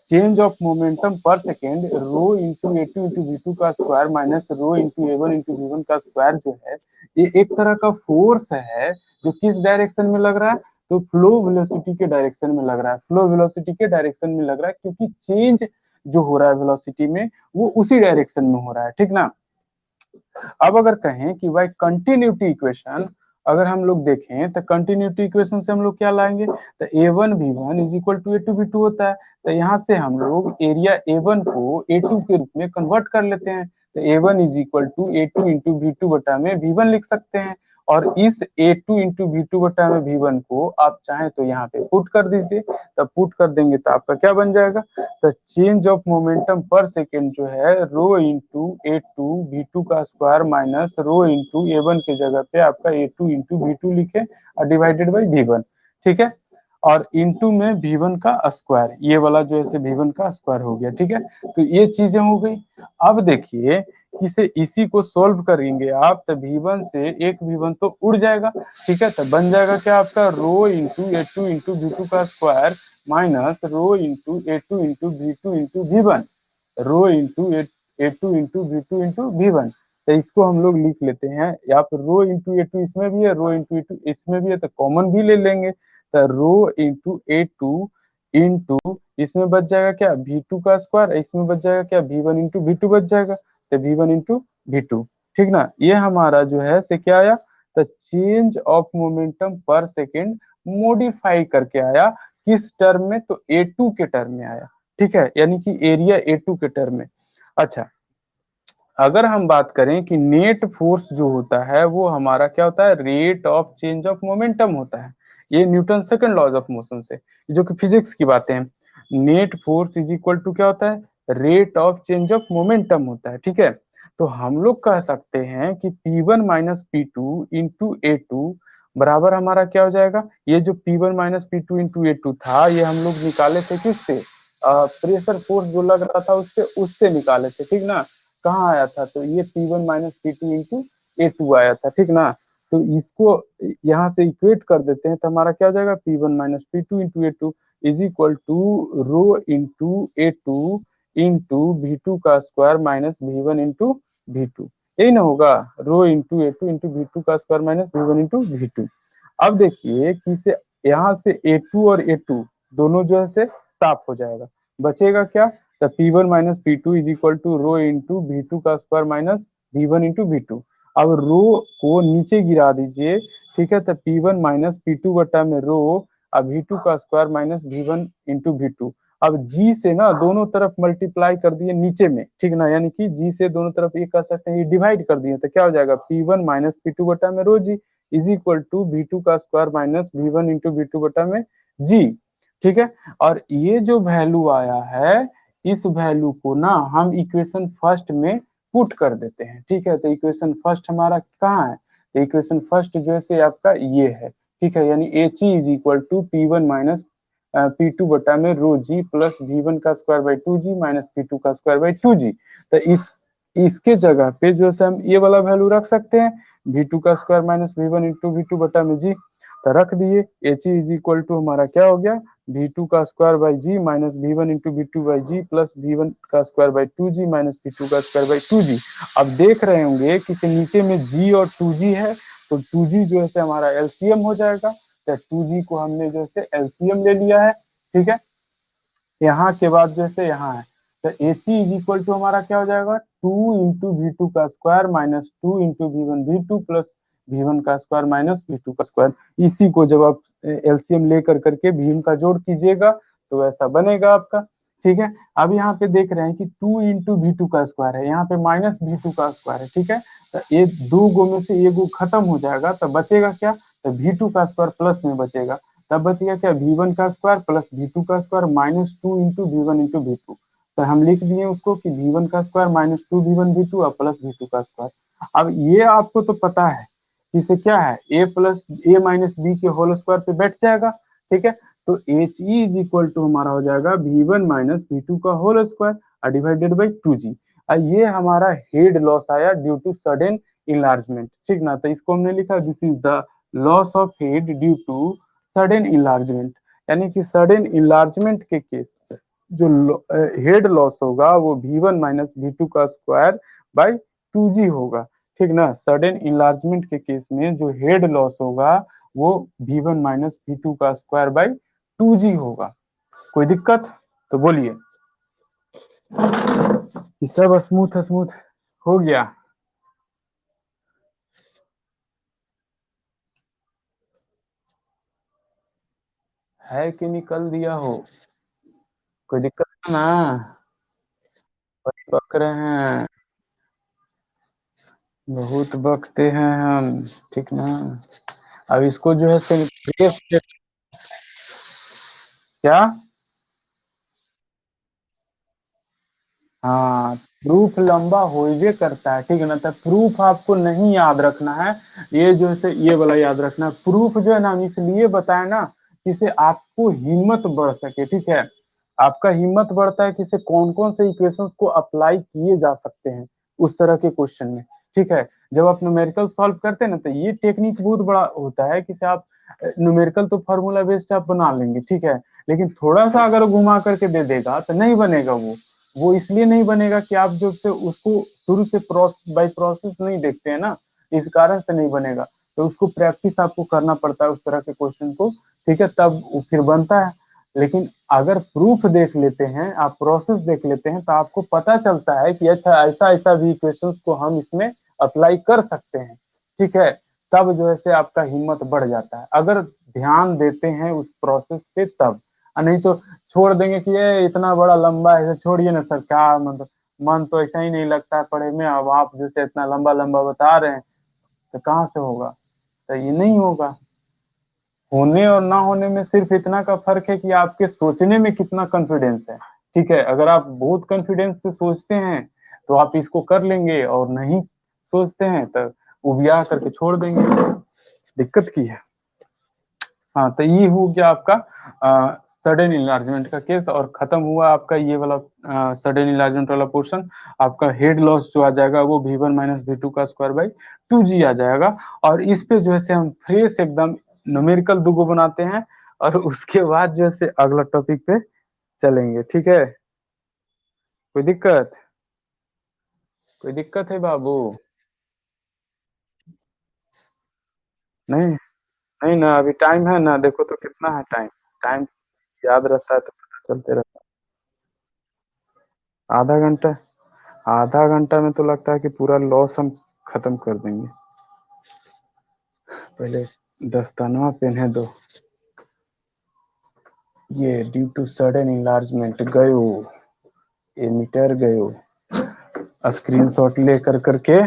change of momentum per second rho into A two into V two का square minus rho into A one into V one का स्क्वायर जो है, ये एक तरह का फोर्स है जो किस डायरेक्शन में लग रहा है, तो फ्लो वेलोसिटी के डायरेक्शन में लग रहा है, फ्लो वेलोसिटी के डायरेक्शन में लग रहा है, क्योंकि चेंज जो हो रहा है वेलोसिटी में वो उसी डायरेक्शन में हो रहा है। ठीक ना, अब अगर कहें कि बाई कंटिन्यूटी इक्वेशन अगर हम लोग देखें तो कंटिन्यूटी इक्वेशन से हम लोग क्या लाएंगे, तो A1 V1 is equal to A2 V2 होता है। तो यहाँ से हम लोग एरिया A1 को A2 के रूप में कन्वर्ट कर लेते हैं, तो A1 is equal to A2 into V2 बटा में V1 लिख सकते हैं। और इस A2 इंटू V2 बटा में V1 को आप चाहें तो यहाँ पे पुट कर दीजिए, तब पुट कर देंगे तो आपका क्या बन जाएगा, तो change of momentum per second जो है रो इंटू A2 V2 का square minus rho into A1 के जगह पे आपका A2 इंटू V2 लिखे और डिवाइडेड बाई V1, ठीक है। और इंटू में V1 का स्क्वायर, ये वाला जो है V1 का स्क्वायर हो गया, ठीक है। तो ये चीजें हो गई। अब देखिए इसे इसी को सोल्व करेंगे आप, तो V1 से एक V1 तो उड़ जाएगा, ठीक है। तो बन जाएगा क्या आपका रो इंटू A2 इंटू V2 का square minus rho into A2 into V2 into V1, rho into A2 into V2 into V1। तो इसको हम लोग लिख लेते हैं, यहाँ पर रो इंटू A2 इसमें भी है, रो इंटू A2 इसमें भी है, तो कॉमन भी ले लेंगे, तो रो इंटू A2 इंटू इसमें बच जाएगा क्या V2 का स्क्वायर, इसमें बच जाएगा क्या V1 इंटू V2 बच जाएगा, तो V1 इंटू V2, ठीक ना। ये हमारा जो है से क्या आया, तो change of momentum per second modify करके आया, किस टर्म में, तो A2 के टर्म में आया, ठीक है, यानी कि एरिया A2 के टर्म में। अच्छा, अगर हम बात करें कि नेट फोर्स जो होता है वो हमारा क्या होता है, rate of change of momentum होता है, ये Newton second laws of motion से, जो कि फिजिक्स की बातें हैं। Net force is equal to क्या होता है, rate of change of momentum होता है, ठीक है। तो हम लोग कह सकते हैं कि P1 minus P2 into A2 बराबर हमारा क्या हो जाएगा, ये जो P1 minus P2 into A2 था, ये हम लोग निकाले थे किससे, प्रेशर फोर्स जो लग रहा था उससे निकाले थे, ठीक ना। कहाँ आया था, तो ये P1 minus P2 into A2 आया था, ठीक ना। तो इसको यहाँ से इक्वेट कर देते हैं, तो हमारा क्या हो जाएगा, P1 minus P2 into A2 is equal to rho into A2 into V2 का square minus V1 into V2, यही ना होगा, रो इंटू A2 इंटू V2 का square minus V1 into V2। अब देखिए कि से यहाँ से A2 और A2 दोनों जो है से साफ हो जाएगा, बचेगा क्या, तो P1 minus P2 is equal to rho into V2 का square minus V1 into V2। अब रो को नीचे गिरा दीजिए, ठीक है, तो P1 माइनस P2 बटा में रो, अब V2 का square minus V1 into V2। अब G से ना दोनों तरफ मल्टीप्लाई कर दिए नीचे में, ठीक ना, यानी कि G से दोनों तरफ ये कर सकते हैं, ये डिवाइड कर दिए, तो क्या हो जाएगा P1 माइनस P2 बटा में rho G is equal to V2 का square minus V1 into V2 बटा में G, ठीक है। और ये जो वैल्यू आया है, इस वैल्यू को ना हम इक्वेशन फर्स्ट में पुट कर देते हैं, ठीक है। तो इक्वेशन फर्स्ट हमारा कहाँ है, तो इक्वेशन फर्स्ट जो है आपका ये है, ठीक है, यानी H is equal to P1 minus P2 बटा में रो जी प्लस V1 का square by 2G minus P2 का स्क्वायर बाई 2G। तो इसके जगह पे जो है हम ये वाला वैल्यू रख सकते हैं, V2 का square minus V1 into V2 बटा में G, तो रख दिए, एच इज इक्वल टू हमारा क्या हो गया, V2 का square by G minus V1 into V2 by G plus V1 का square by 2G minus V2 का स्क्वायर बाई 2G। अब देख रहे होंगे कि नीचे में G और 2G है, तो 2G जो है हमारा एलसीएम हो जाएगा, तो 2G को हमने जो है एलसीएम ले लिया है, ठीक है। यहाँ के बाद जैसे यहाँ है, तो ए सी इज इक्वल टू हमारा क्या हो जाएगा, 2 इंटू V2 का square minus 2 into V1 V2 plus V1 का स्क्वायर माइनस V2 का स्क्वायर। इसी को जब आप एलसीएम लेकर करके भीम का जोड़ कीजिएगा तो ऐसा बनेगा आपका, ठीक है। अब यहाँ पे देख रहे हैं कि 2 इंटू V2 का स्क्वायर है, यहाँ पे माइनस V2 का स्क्वायर है, ठीक है। तो ये दो गो में से एक गो खत्म हो जाएगा, तो बचेगा क्या, तो V2 का स्क्वायर प्लस में बचेगा, तब बच गया क्या, V1 का स्क्वायर प्लस V2 का square minus 2 into V1 into V2। तो हम लिख दिए उसको कि V1 का स्क्वायर माइनस 2 V1 V2 और प्लस V2 का स्क्वायर। अब ये आपको तो पता है इसे क्या है, A plus A minus B के होल स्क्वायर पे बैठ जाएगा, ठीक है। तो H E is equal to हमारा हो जाएगा V1 माइनस V2 का whole square divided by 2G। ये हमारा हेड लॉस आया ड्यू टू सडन इनलार्जमेंट, ठीक ना। तो इसको हमने लिखा this is the loss of head due to sudden enlargement, यानी कि सडन इनलार्जमेंट के केस जो हेड लॉस होगा वो V1 माइनस V2 का स्क्वायर बाई 2G होगा, ठीक ना। सडन इनलार्जमेंट के केस में जो हेड लॉस होगा वो V1 माइनस V2 का स्क्वायर बाई 2G होगा। कोई दिक्कत, तो बोलिए, ये सब स्मूथ स्मूथ हो गया। है कि निकल दिया हो? कोई दिक्कत है ना? बक रहे हैं, बहुत बकते हैं हम, ठीक ना? अब इसको जो है क्या? हाँ, प्रूफ लंबा होइबे करता है, ठीक है ना? तो प्रूफ आपको नहीं याद रखना है, ये जो है ये वाला याद रखना है। प्रूफ जो है ना हम इसलिए बताए ना, जिससे आपको हिम्मत बढ़ सके, ठीक है? आपका हिम्मत बढ़ता है कि इसे कौन कौन से इक्वेशंस को अप्लाई किए जा सकते हैं उस तरह के क्वेश्चन में, ठीक है? जब आप न्यूमेरिकल सॉल्व करते हैं ना, तो ये टेक्निक बहुत बड़ा होता है कि आप न्यूमेरिकल तो फॉर्मूला बेस्ड आप बना लेंगे, ठीक है? लेकिन थोड़ा सा अगर घुमा करके दे देगा तो नहीं बनेगा वो इसलिए नहीं बनेगा कि आप जो से उसको शुरू से प्रोसेस बाय प्रोसेस नहीं देखते हैं ना, इस कारण से नहीं बनेगा। तो उसको प्रैक्टिस आपको करना पड़ता है उस तरह के क्वेश्चन को, ठीक है? तब वो फिर बनता है। लेकिन अगर प्रूफ देख लेते हैं, आप प्रोसेस देख लेते हैं, तो आपको पता चलता है कि अच्छा ऐसा ऐसा भी इक्वेशंस को हम इसमें अप्लाई कर सकते हैं, ठीक है? तब जो है से आपका हिम्मत बढ़ जाता है, अगर ध्यान देते हैं उस प्रोसेस पे तब। नहीं तो छोड़ देंगे कि ये इतना बड़ा लंबा है, छोड़िए ना सर, क्या मतलब, मन तो ऐसा ही नहीं लगता है पढ़े में, अब आप जैसे इतना लंबा लंबा बता रहे हैं तो कहाँ से होगा? तो ये नहीं होगा। होने और ना होने में सिर्फ इतना का फर्क है कि आपके सोचने में कितना कॉन्फिडेंस है, ठीक है? अगर आप बहुत कॉन्फिडेंस से सोचते हैं तो आप इसको कर लेंगे, और नहीं सोचते हैं तो उबिया करके छोड़ देंगे, दिक्कत की है। हाँ, तो ये हो गया आपका सडन इन्लार्जमेंट का केस, और खत्म हुआ आपका ये वाला सडन इन्लार्जमेंट वाला पोर्शन। आपका हेड लॉस जो आ जाएगा वो V1 माइनस V2 का स्क्वायर बाई 2G आ जाएगा। और इस पे जो है से हम फ्रेश एकदम न्यूमेरिकल दुगो बनाते हैं, और उसके बाद जो है से अगला टॉपिक पे चलेंगे, ठीक है? कोई दिक्कत? कोई दिक्कत है बाबू? नहीं, नहीं ना, अभी टाइम है ना, देखो तो कितना है टाइम। टाइम याद रहता है तो पता चलते रहता है। आधा घंटा? आधा घंटा में तो लगता है कि पूरा लॉस हम खत्म कर देंगे। पहले दस्ताना पहने दो। ये ड्यू टू सडन इन्लार्जमेंट गयो, एमीटर गयो। स्क्रीनशॉट ले करके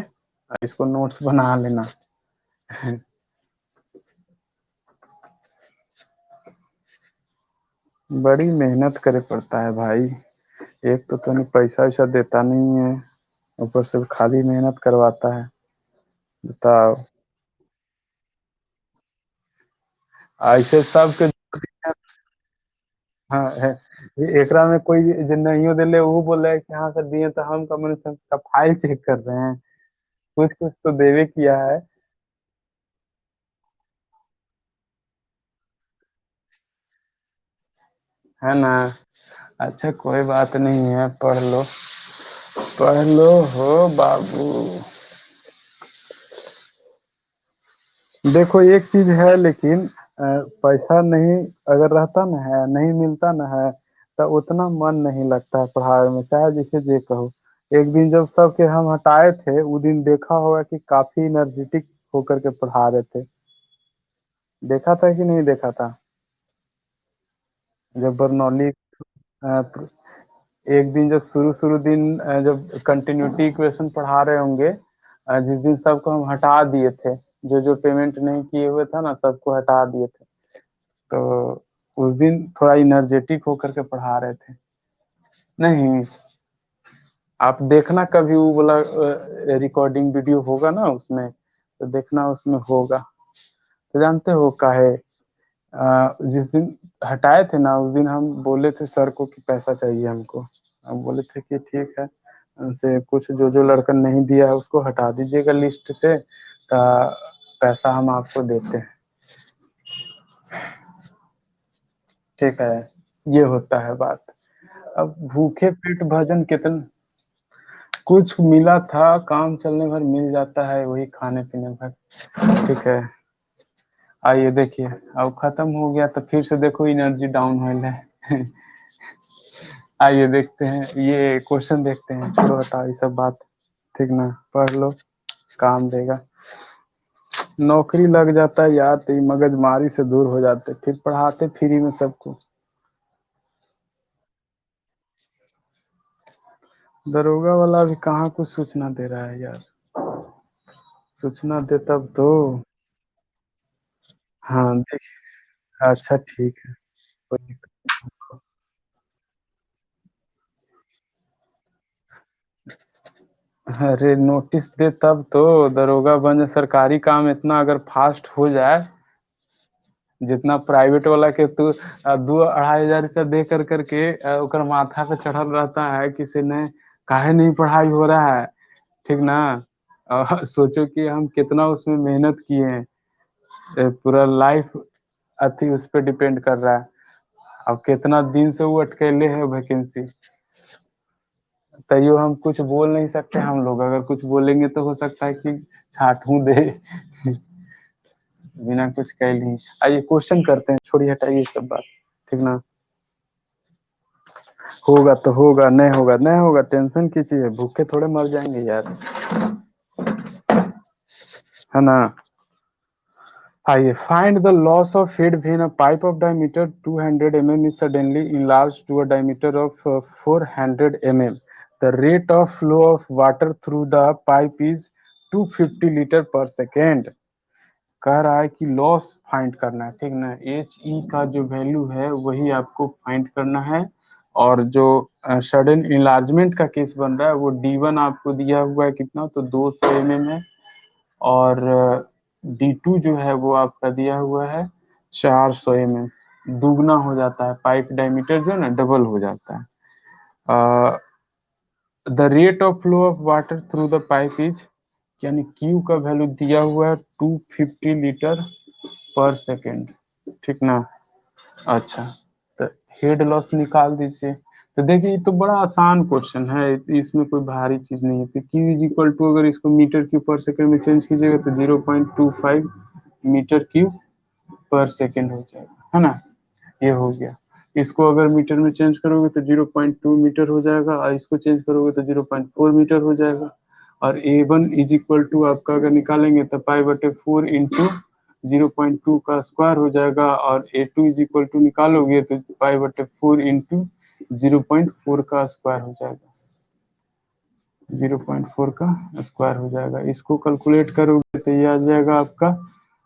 इसको नोट्स बना लेना। बड़ी मेहनत करे पड़ता है भाई, एक तो तुम्हें पैसा वैसा देता नहीं है, ऊपर से खाली मेहनत करवाता है, बताओ। ऐसे सबके हाँ है। एकरा में कोई जो नहीं दिले वो बोल रहा है कि हाँ सर दिए, तो हम कम का फाइल चेक कर रहे हैं, कुछ कुछ तो देवे किया है ना? अच्छा कोई बात नहीं है, पढ़ लो, पढ़ लो हो बाबू। देखो एक चीज है लेकिन पैसा नहीं अगर रहता ना है, नहीं मिलता ना है, तो उतना मन नहीं लगता है पढ़ाई में, चाहे जिसे जे कहो। एक दिन जब सबके हम हटाए थे, वो दिन देखा होगा कि काफी एनर्जेटिक होकर के पढ़ा रहे थे। देखा था कि नहीं देखा था? जब बर्नौली एक दिन जब शुरू शुरू दिन जब कंटिन्यूटी इक्वेशन पढ़ा रहे होंगे, जिस दिन सबको हम हटा दिए थे, जो जो पेमेंट नहीं किए हुए था ना सबको हटा दिए थे, तो उस दिन थोड़ा इनर्जेटिक होकर के पढ़ा रहे थे। नहीं, आप देखना कभी वो वाला रिकॉर्डिंग वीडियो होगा ना उसमें, तो देखना उसमें होगा। तो जानते हो काहे? जिस दिन हटाए थे ना उस दिन हम बोले थे सर को कि पैसा चाहिए हमको। हम बोले थे कि ठीक है, उनसे कुछ जो जो लड़का नहीं दिया है उसको हटा दीजिएगा लिस्ट से, पैसा हम आपको देते हैं, ठीक है? ये होता है बात। अब भूखे पेट भजन कितना, कुछ मिला था, काम चलने भर मिल जाता है, वही खाने पीने भर, ठीक है? आइए देखिए, अब खत्म हो गया तो फिर से देखो एनर्जी डाउन हो है। आइए देखते हैं, ये क्वेश्चन देखते हैं, छोड़ो हटाओ ये सब बात, ठीक ना? पढ़ लो, काम देगा। नौकरी लग जाता है यार तो ये मगजमारी से दूर हो जाते, फिर पढ़ाते फ्री में सबको। दरोगा वाला अभी कहाँ कुछ सूचना दे रहा है यार, सूचना दे तब तो। हाँ देख। अच्छा ठीक है। कोई दिक्कत नहीं। अरे नोटिस दे तब तो दरोगा बन जाए। सरकारी काम इतना अगर फास्ट हो जाए, जितना प्राइवेट वाला के तू 2-2.5 हजार रुपया दे कर करके ओकर माथा पे चढ़ल रहता है किसी ने, काहे नहीं पढ़ाई हो रहा है, ठीक ना। सोचो कि हम कितना उसमें मेहनत किए हैं, पूरा लाइफ अथी उस पर डिपेंड कर रहा है। अब कितना दिन से वो अटकेले है वैकेंसी। तैयो हम कुछ बोल नहीं सकते, हम लोग अगर कुछ बोलेंगे तो हो सकता है कि छाटू दे। बिना कुछ कह ली। आइए क्वेश्चन करते हैं, छोड़िए हटाइए ये सब बात, ठीक ना। होगा तो होगा, नहीं होगा नहीं होगा, टेंशन की चीज है, भूखे थोड़े मर जाएंगे यार, है ना। आइए, find the loss of feed when a pipe of diameter 200 mm is suddenly enlarged to a diameter of 400 mm. The rate of flow of water through the pipe is 250 litre पर सेकेंड। कह रहा है कि लॉस फाइंड करना है, ठीक ना। एच ई का जो वैल्यू है वही आपको फाइंड करना है। और जो सडन इलार्जमेंट का केस बन रहा है वो D1 आपको दिया हुआ है कितना, तो 200 mm है। और D2 जो है वो आपका दिया हुआ है 400 mm। दुगना हो जाता है, पाइप डायमीटर जो है ना डबल हो जाता है। The rate of flow of water through the pipe is, यानी क्यू का वैल्यू दिया हुआ है 250 लीटर पर सेकेंड, ठीक ना। अच्छा, तो हेड लॉस निकाल दीजिए। तो देखिए ये तो बड़ा आसान क्वेश्चन है, इसमें कोई भारी चीज नहीं है। तो क्यू इज इक्वल टू, अगर इसको मीटर क्यूब पर सेकंड में चेंज कीजिएगा तो 0.25 मीटर क्यूब पर सेकंड हो जाएगा, है ना। ये हो गया। इसको अगर मीटर में चेंज करोगे तो 0.2 मीटर हो जाएगा, और इसको चेंज करोगे तो 0.4 मीटर हो जाएगा। और A1 इज इक्वल टू आपका अगर निकालेंगे तो पाई/4 इंटू 0.2 का स्क्वायर हो जाएगा, और A2 इज इक्वल टू निकालोगे तो पाई/4 इंटू 0.4 का स्क्वायर हो जाएगा। 0.4 का स्क्वायर हो जाएगा। इसको कैलकुलेट करोगे तो ये आ जाएगा आपका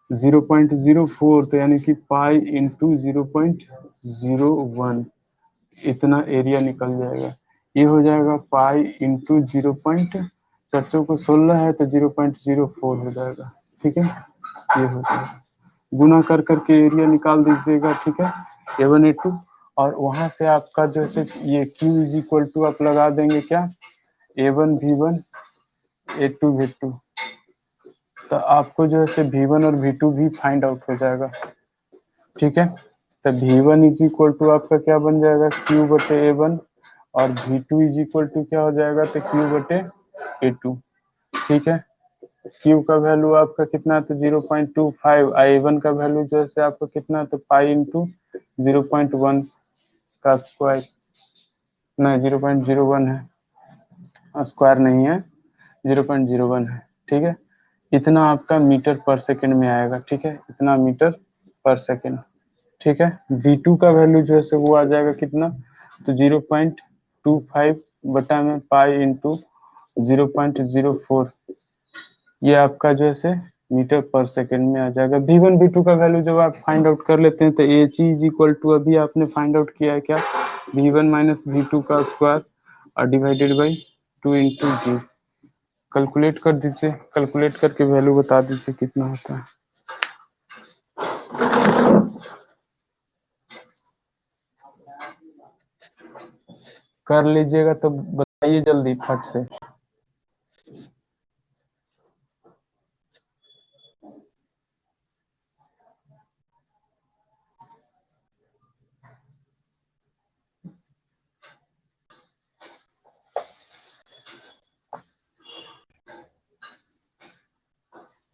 0.04, तो यानी कि पाई इंटू 0.01, इतना एरिया निकल जाएगा। ये हो जाएगा पाई इंटू 0.4 है तो 0.04 हो जाएगा, ठीक है। ये हो जाएगा, गुना कर करके एरिया निकाल दीजिएगा, ठीक है। A1 A2, और वहां से आपका जो है ये Q इज इक्वल टू आप लगा देंगे क्या, A1 V1 A2 V2। तो आपको जो है V1 और V2 भी फाइंड आउट हो जाएगा, ठीक है। तो V1 इज इक्वल टू आपका क्या बन जाएगा, Q/A1, और V2 इज इक्वल टू क्या हो जाएगा, तो Q/A2, ठीक है। Q का वैल्यू आपका कितना, तो 0.25, A1 का वैल्यू जो है आपका कितना, तो पाई इंटू 0.1 का स्क्वायर, नहीं 0.01 है, स्क्वायर नहीं है, 0.01 है, ठीक है। इतना आपका मीटर पर सेकंड में आएगा, ठीक है, इतना मीटर पर सेकंड, ठीक है। V2 का वैल्यू जो है वो आ जाएगा कितना, तो 0.25 बटा में पाई इंटू 0.04, ये आपका जो है मीटर पर सेकंड में आ जाएगा। V1 V2 का वैल्यू जब आप फाइंड आउट कर लेते हैं तो H इज इक्वल टू, अभी आपने फाइंड आउट किया है क्या, V1 माइनस V2 का स्क्वायर और divided by 2 into G. Calculate कर दीजिए, कैलकुलेट करके वैल्यू बता दीजिए कितना होता है। कर लीजिएगा तो बताइए जल्दी फट से।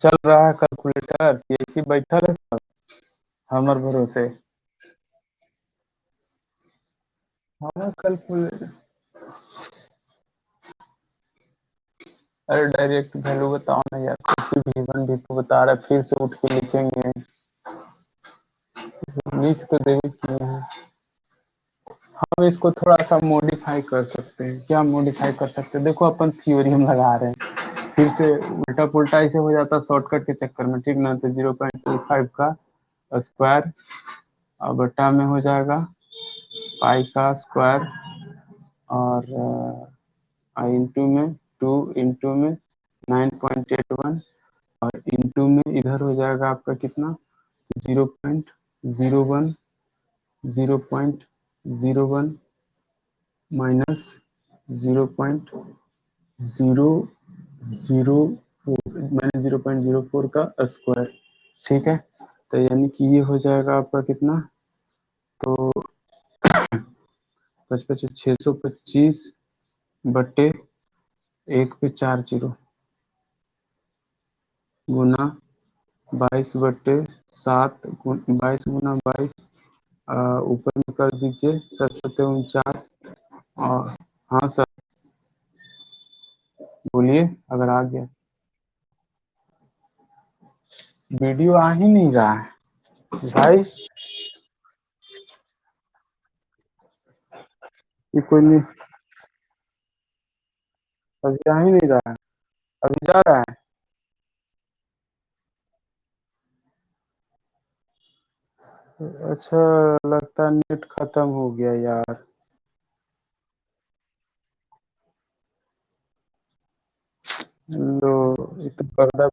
चल रहा है कैलकुलेटर कि ऐसे ही बैठल है सब हमार भरोसे। हाँ कैलकुलेटर, अरे डायरेक्ट वैल्यू बताओ ना यार। V1 V2 बता रहा है, फिर से उठ के लिखेंगे, लिख तो देवे किए हैं। हम इसको थोड़ा सा मॉडिफाई कर सकते हैं। क्या मॉडिफाई कर सकते हैं? देखो अपन थ्योरम लगा रहे हैं, फिर से उल्टा पुल्टा ऐसे हो जाता शॉर्टकट के चक्कर में, ठीक ना। तो 0.25 का स्क्वायर और बटा में हो जाएगा पाई का स्क्वायर, और इंटू में 2 इंटू में 9.81, और इंटू में इधर हो जाएगा आपका कितना 0.01, 0.01 माइनस 0.004 माइनस 0.04 का स्क्वायर, ठीक है। तो यानी कि ये हो जाएगा आपका कितना, तो 625 बटे 1 पे 4 जीरो गुना 22/7, 22 गुना 22, ऊपर में कर दीजिए 7 7 49, और हाँ सर बोलिए अगर आ गया। वीडियो आ ही नहीं रहा है भाई, ये कोई नहीं, अभी आ ही नहीं रहा है, अभी जा रहा है। अच्छा, लगता है नेट खत्म हो गया यार। लो, ये तो पर्दा